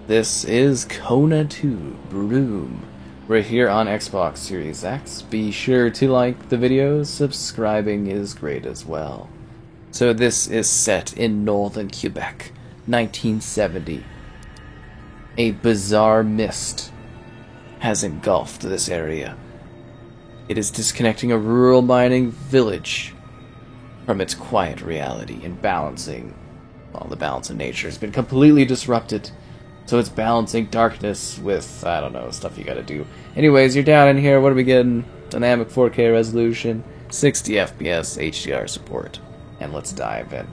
This is Kona 2 Broom. We're here on Xbox Series X. Be sure to like the videos, subscribing is great as well. So this is set in northern Quebec, 1970. A bizarre mist has engulfed this area. It is disconnecting a rural mining village from its quiet reality and balancing. Well, the balance of nature has been completely disrupted. So it's balancing darkness with, I don't know, stuff you gotta do. Anyways, you're down in here. What are we getting? Dynamic 4K resolution, 60 FPS, HDR support. And let's dive in.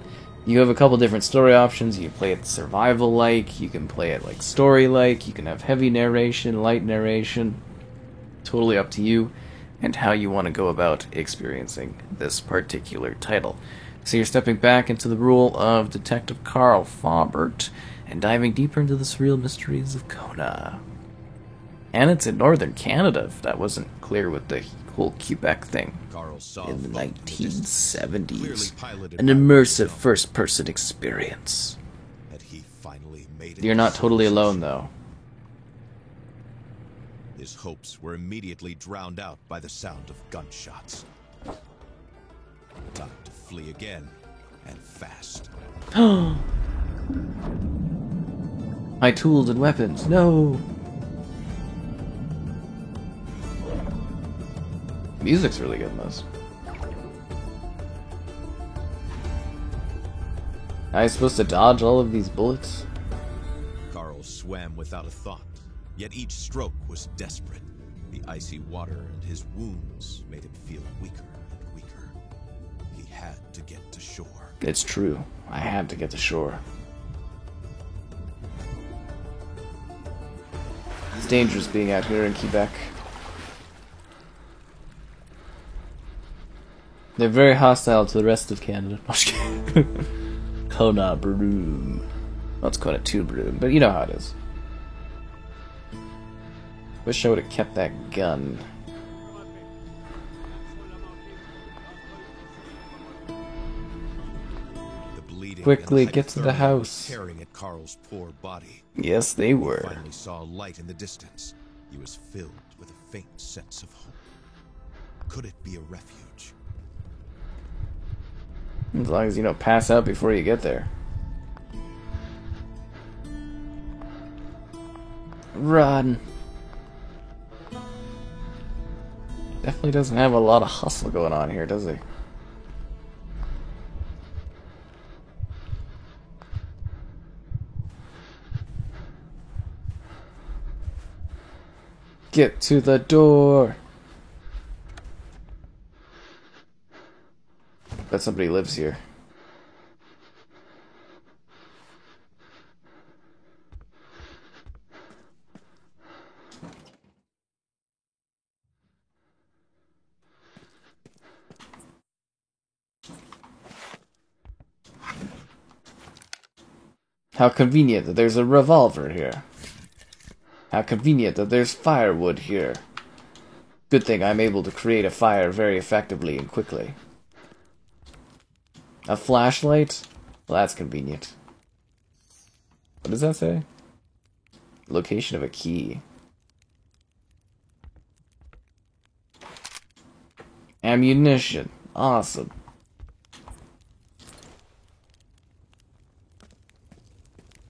You have a couple different story options. You can play it survival-like, you can play it like story-like, you can have heavy narration, light narration. Totally up to you and how you want to go about experiencing this particular title. So you're stepping back into the role of Detective Carl Faubert and diving deeper into the surreal mysteries of Kona. And it's in northern Canada, if that wasn't clear with the whole Quebec thing. In the 1970s. An immersive first-person experience. You're not totally alone, though. His hopes were immediately drowned out by the sound of gunshots. Time to flee again, and fast. My tools and weapons, no! Music's really good in this. Am I supposed to dodge all of these bullets? Carl swam without a thought, yet each stroke was desperate. The icy water and his wounds made him feel weaker and weaker. He had to get to shore. It's true. I had to get to shore. It's dangerous being out here in Quebec. They're very hostile to the rest of Canada. Kona Broom. Well, it's Kona 2 Broom, but you know how it is. Wish I would have kept that gun. Quickly, get to the house. Tearing at Carl's poor body. Yes, they were. He finally saw a light in the distance. He was filled with a faint sense of hope. Could it be a refuge? As long as you don't pass out before you get there. Run. Definitely doesn't have a lot of hustle going on here, does he? Get to the door. Bet somebody lives here. How convenient that there's a revolver here. How convenient that there's firewood here. Good thing I'm able to create a fire very effectively and quickly. A flashlight? Well, that's convenient. What does that say? Location of a key. Ammunition. Awesome.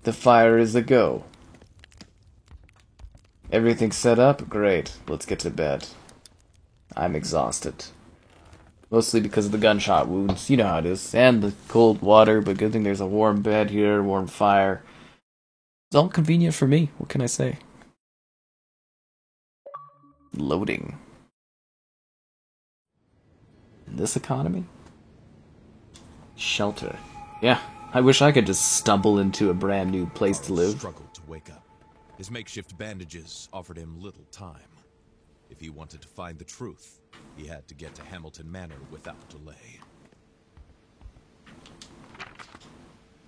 The fire is a go. Everything set up? Great. Let's get to bed. I'm exhausted. Mostly because of the gunshot wounds. You know how it is. And the cold water, but good thing there's a warm bed here, warm fire. It's all convenient for me. What can I say? Loading. In this economy? Shelter. Yeah, I wish I could just stumble into a brand new place to live. Struggled to wake up. His makeshift bandages offered him little time. If he wanted to find the truth, he had to get to Hamilton Manor without delay.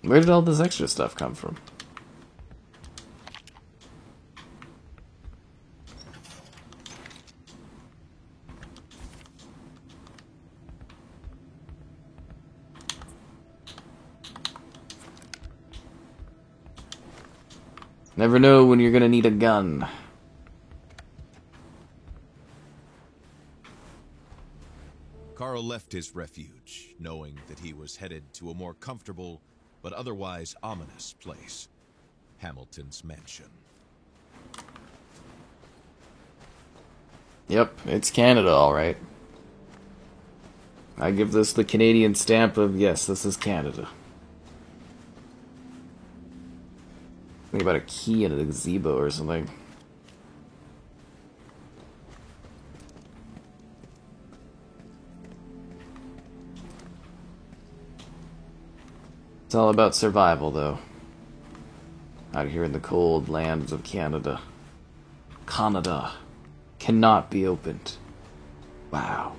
Where did all this extra stuff come from? Never know when you're gonna need a gun. Carl left his refuge, knowing that he was headed to a more comfortable, but otherwise ominous place. Hamilton's mansion. Yep, it's Canada, alright. I give this the Canadian stamp of, yes, this is Canada. Think about a key in a gazebo or something. It's all about survival, though. Out here in the cold lands of Canada. Canada cannot be opened. Wow.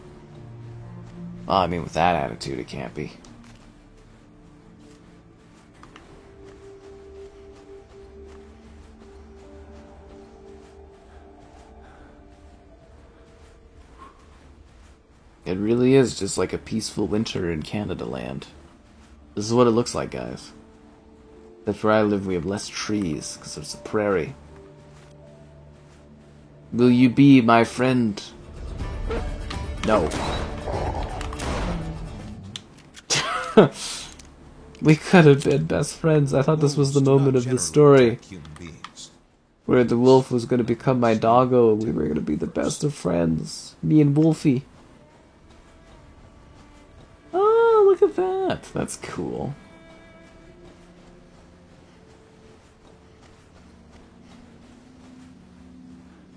Well, I mean, with that attitude, it can't be. It really is just like a peaceful winter in Canada land. This is what it looks like, guys. Except where I live, we have less trees, because it's a prairie. Will you be my friend? No. We could have been best friends. I thought this was the moment of the story where the wolf was going to become my doggo and we were going to be the best of friends. Me and Wolfie. Oh, look at that. That's cool.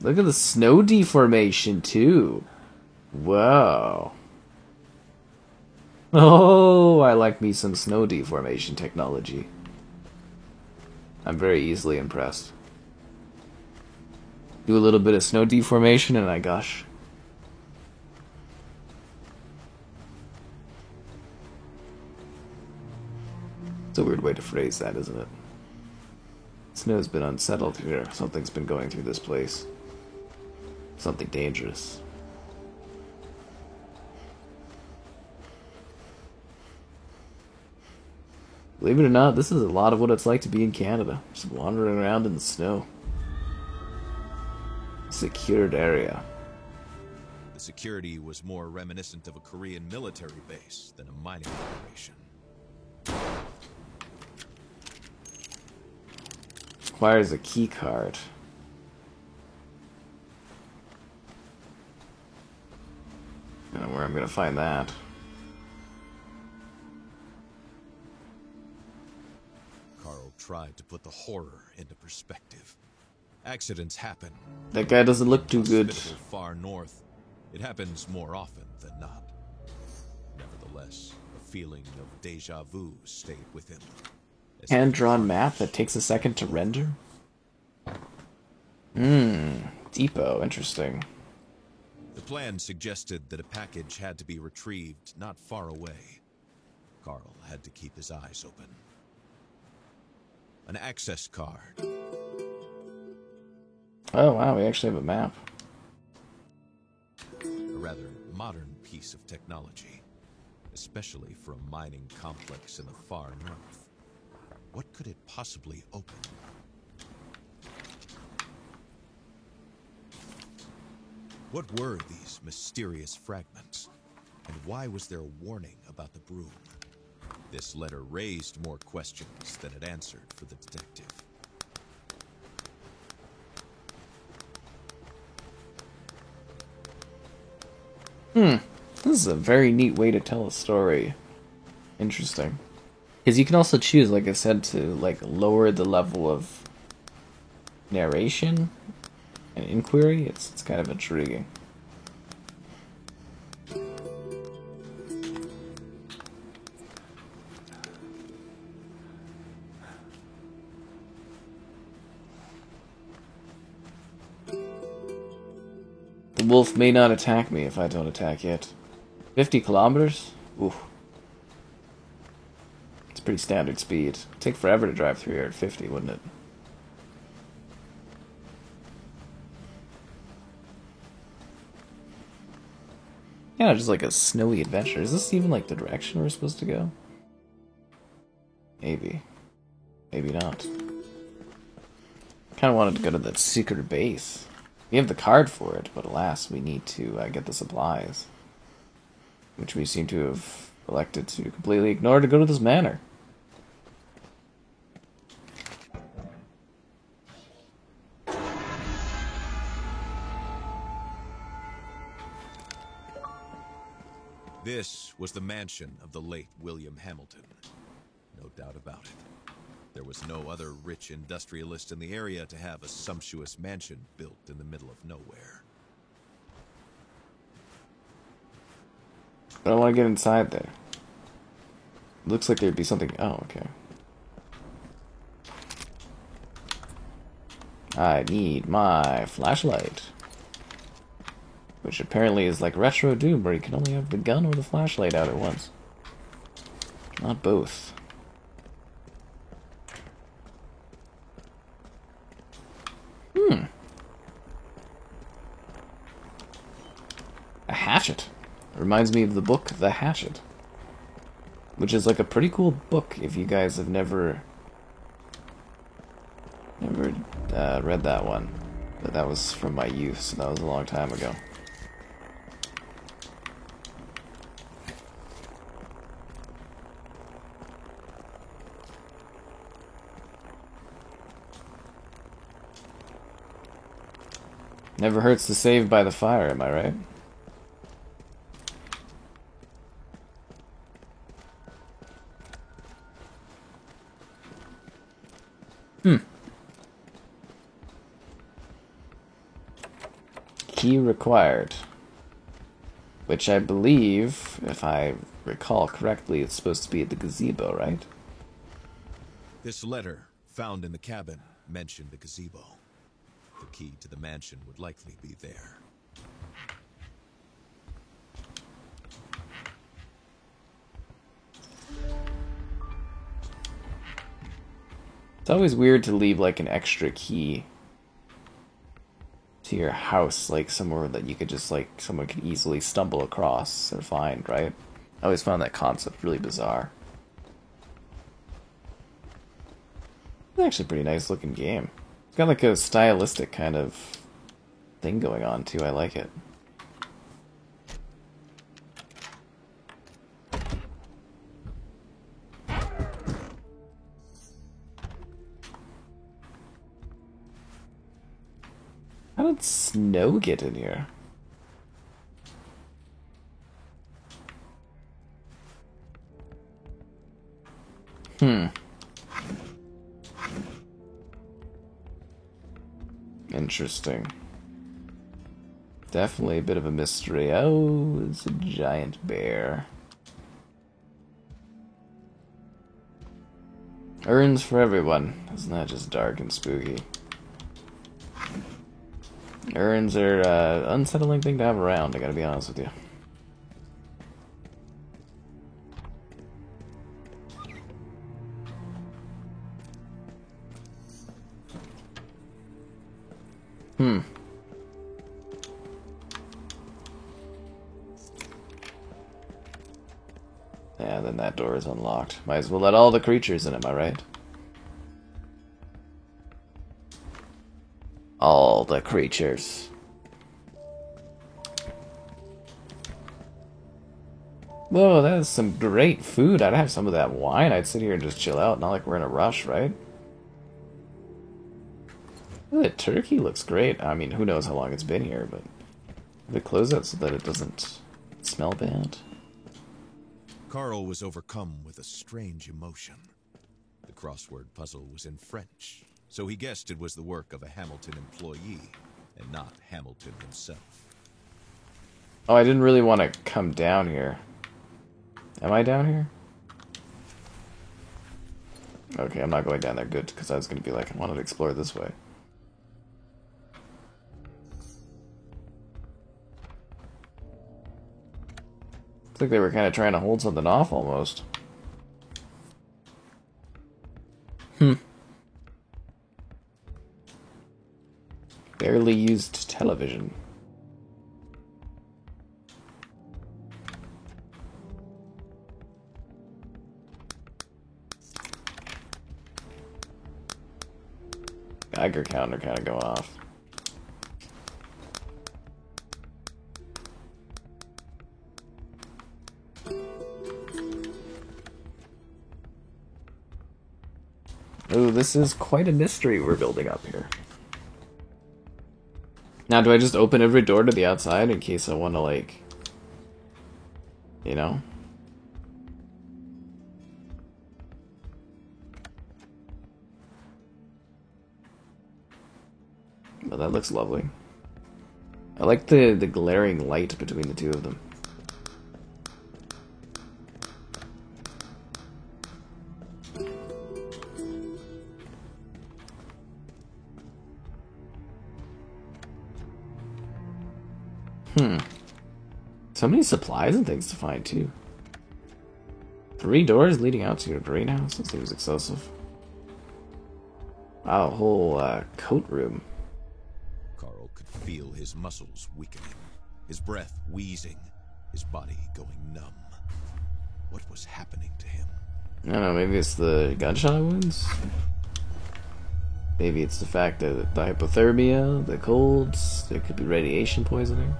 Look at the snow deformation, too. Whoa. Oh, I like me some snow deformation technology. I'm very easily impressed. Do a little bit of snow deformation and I gush. It's a weird way to phrase that, isn't it? Snow's been unsettled here. Something's been going through this place. Something dangerous. Believe it or not, this is a lot of what it's like to be in Canada. Just wandering around in the snow. Secured area. The security was more reminiscent of a Korean military base than a mining operation. Requires a key card. I don't know where I'm gonna find that. Carl tried to put the horror into perspective. Accidents happen. That guy doesn't look too good. Far north, it happens more often than not. Nevertheless, a feeling of deja vu stayed with him. Hand-drawn map that takes a second to render? Depot, interesting. The plan suggested that a package had to be retrieved not far away. Carl had to keep his eyes open. An access card. Oh wow, we actually have a map. A rather modern piece of technology, especially for a mining complex in the far north. What could it possibly open? What were these mysterious fragments? And why was there a warning about the broom? This letter raised more questions than it answered for the detective. This is a very neat way to tell a story. Interesting. Because you can also choose, like I said, to like lower the level of narration and inquiry. It's kind of intriguing. The wolf may not attack me if I don't attack it. 50 kilometers? Ooh. It's pretty standard speed. It'd take forever to drive through here at 50, wouldn't it? Yeah, just like a snowy adventure. Is this even like the direction we're supposed to go? Maybe. Maybe not. Kind of wanted to go to that secret base. We have the card for it, but alas, we need to get the supplies. Which we seem to have elected to completely ignore to go to this manor. This was the mansion of the late William Hamilton. No doubt about it. There was no other rich industrialist in the area to have a sumptuous mansion built in the middle of nowhere. But I want to get inside there. Looks like there'd be something... Oh, okay. I need my flashlight. Which apparently is like Retro Doom, where you can only have the gun or the flashlight out at once. Not both. A hatchet. It reminds me of the book The Hatchet. Which is like a pretty cool book if you guys have never read that one. But that was from my youth, so that was a long time ago. Never hurts to save by the fire, am I right? Key required. Which I believe, if I recall correctly, it's supposed to be at the gazebo, right? This letter, found in the cabin, mentioned the gazebo. The key to the mansion would likely be there. It's always weird to leave like an extra key to your house, like somewhere that you could just like someone could easily stumble across or find, right? I always found that concept really bizarre. It's actually a pretty nice looking game. It's got like a stylistic kind of thing going on too. I like it. How did snow get in here? Interesting. Definitely a bit of a mystery. Oh, it's a giant bear. Urns for everyone. Isn't that just dark and spooky? Urns are an unsettling thing to have around, I gotta be honest with you. Yeah, then that door is unlocked. Might as well let all the creatures in, am I right? All the creatures. Whoa, that is some great food. I'd have some of that wine. I'd sit here and just chill out. Not like we're in a rush, right? Ooh, the turkey looks great. I mean, who knows how long it's been here, but... They close it so that it doesn't smell bad. Carl was overcome with a strange emotion. The crossword puzzle was in French, so he guessed it was the work of a Hamilton employee, and not Hamilton himself. Oh, I didn't really want to come down here. Am I down here? Okay, I'm not going down there. Good, because I was going to be like, I wanted to explore this way. Looks like they were kind of trying to hold something off, almost. Barely used television. Geiger counter kind of go off. Ooh, this is quite a mystery we're building up here. Now, do I just open every door to the outside in case I want to, like, you know? But that looks lovely. I like the glaring light between the two of them. So many supplies and things to find, too. 3 doors leading out to your greenhouse? That seems excessive. Wow, a whole coat room. Carl could feel his muscles weakening, his breath wheezing, his body going numb. What was happening to him? I don't know, maybe it's the gunshot wounds? Maybe it's the fact that the hypothermia, the colds, there could be radiation poisoning.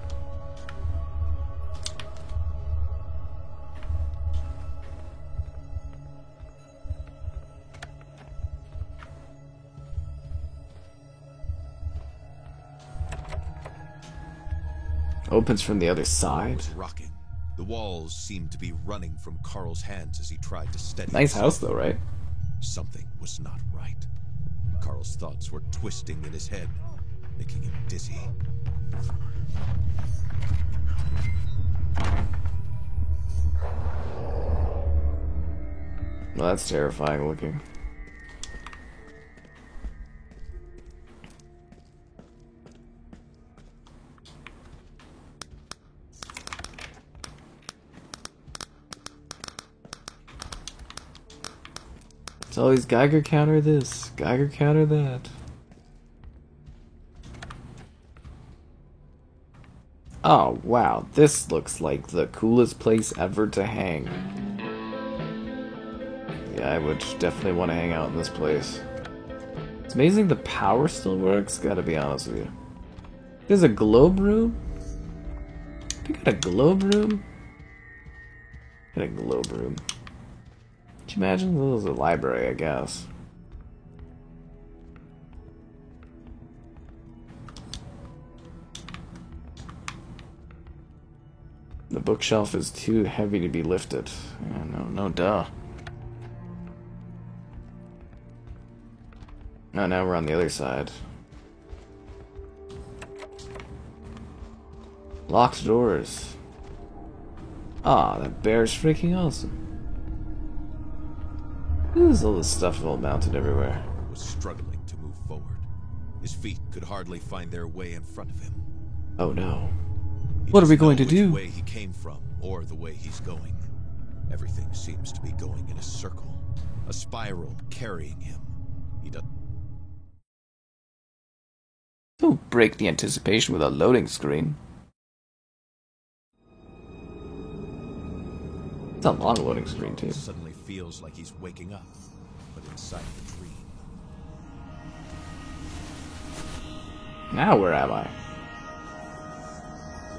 Opens from the other side. Was rocking. The walls seemed to be running from Carl's hands as he tried to steady Nice himself. house though, right? Something was not right. Carl's thoughts were twisting in his head, making him dizzy. Well, that's terrifying looking. It's always Geiger counter this, Geiger counter that. Oh wow, this looks like the coolest place ever to hang. Yeah, I would definitely want to hang out in this place. It's amazing the power still works, gotta be honest with you. There's a globe room? We got a globe room? Got a globe room. Could you imagine? Well, this is a library, I guess. The bookshelf is too heavy to be lifted. Yeah, no duh. No, now we're on the other side. Locked doors. Ah, that bear's freaking awesome. There's all this stuff all mounted everywhere. Was struggling to move forward. His feet could hardly find their way in front of him. Oh no. He What are we doesn't know going to which do? way he came from, or the way he's going. Everything seems to be going in a circle, a spiral carrying him. He doesn't. Don't break the anticipation with a loading screen. It's a long loading screen too. Suddenly feels like he's waking up, but inside the dream. Now where am I?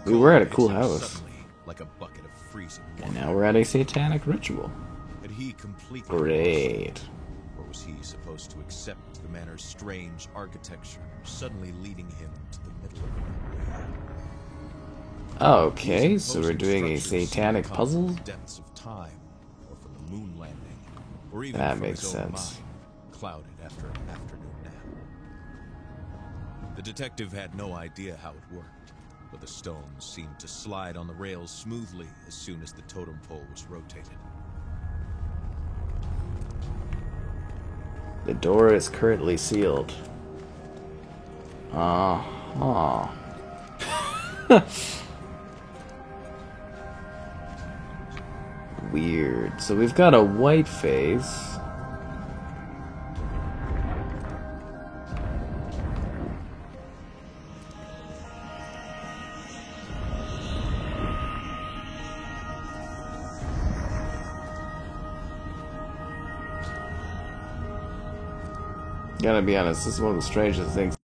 We were at a cool house. Suddenly, like a bucket of freezing water. And now we're at a satanic ritual. Had he completely Great. or was he supposed to accept the manor's strange architecture, suddenly leading him to the middle of nowhere? Okay, so we're doing a satanic puzzle? Depths of time, or from the moon landing, or even That from makes his own sense. mind, clouded after an afternoon nap. The detective had no idea how it worked, but the stones seemed to slide on the rails smoothly as soon as the totem pole was rotated. The door is currently sealed. Weird. So we've got a white face. Gotta be honest, this is one of the strangest things